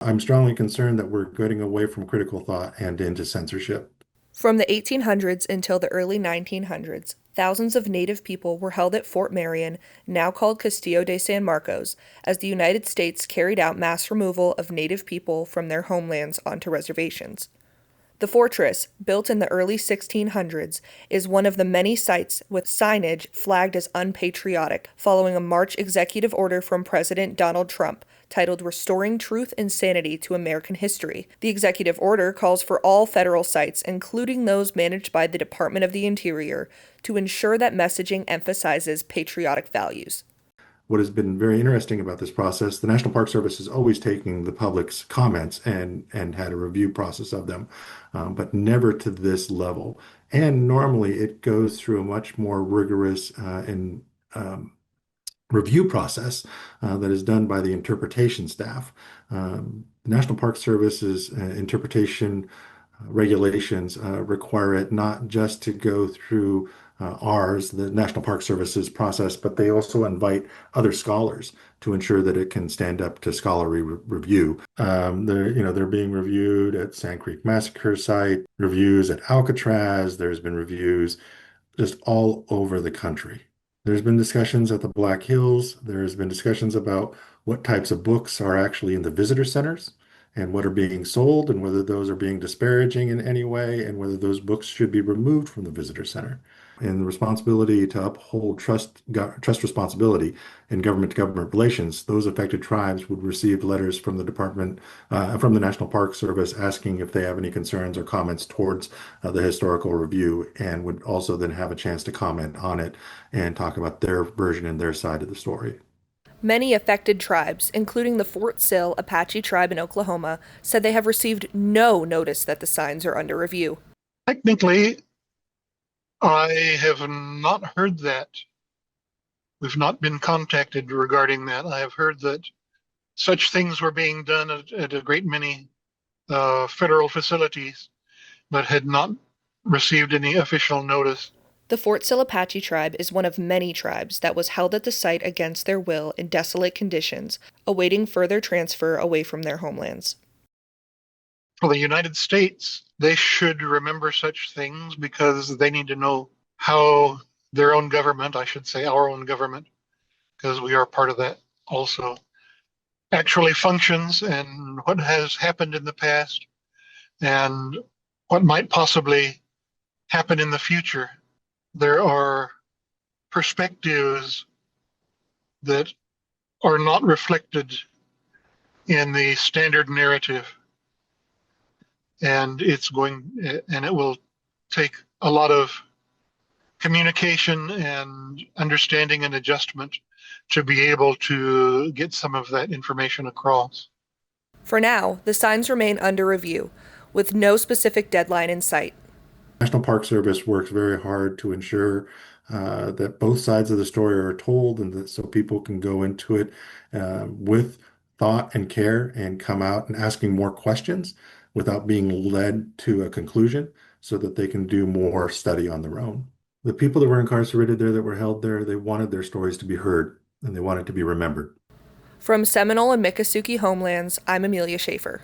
I'm strongly concerned that we're getting away from critical thought and into censorship. From the 1800s until the early 1900s, thousands of Native people were held at Fort Marion, now called Castillo de San Marcos, as the United States carried out mass removal of Native people from their homelands onto reservations. The fortress, built in the early 1600s, is one of the many sites with signage flagged as unpatriotic following a March executive order from President Donald Trump titled Restoring Truth and Sanity to American History. The executive order calls for all federal sites, including those managed by the Department of the Interior, to ensure that messaging emphasizes patriotic values. What has been very interesting about this process, the National Park Service is always taking the public's comments and had a review process of them, but never to this level. And normally it goes through a much more rigorous and review process that is done by the interpretation staff. The National Park Service's interpretation regulations require it not just to go through ours, the National Park Service's process, but they also invite other scholars to ensure that it can stand up to scholarly review. They're being reviewed at Sand Creek Massacre Site, reviews at Alcatraz. There's been reviews just all over the country. There's been discussions at the Black Hills. There's been discussions about what types of books are actually in the visitor centers and what are being sold and whether those are being disparaging in any way and whether those books should be removed from the visitor center. And the responsibility to uphold trust responsibility in government-to-government relations, those affected tribes would receive letters from the from the National Park Service asking if they have any concerns or comments towards the historical review, and would also then have a chance to comment on it and talk about their version and their side of the story. Many affected tribes, including the Fort Sill Apache tribe in Oklahoma, said they have received no notice that the signs are under review. Technically, I have not heard that. We've not been contacted regarding that. I have heard that such things were being done at a great many federal facilities, but had not received any official notice. The Fort Sill Apache tribe is one of many tribes that was held at the site against their will in desolate conditions, awaiting further transfer away from their homelands. For the United States, they should remember such things because they need to know how their own government, I should say our own government, because we are part of that also, actually functions and what has happened in the past and what might possibly happen in the future. There are perspectives that are not reflected in the standard narrative, and it will take a lot of communication and understanding and adjustment to be able to get some of that information across. For now, the signs remain under review, with no specific deadline in sight. National Park Service works very hard to ensure that both sides of the story are told and that so people can go into it with thought and care and come out and asking more questions without being led to a conclusion so that they can do more study on their own. The people that were incarcerated there, that were held there, they wanted their stories to be heard and they wanted to be remembered. From Seminole and Miccosukee homelands, I'm Amelia Schaefer.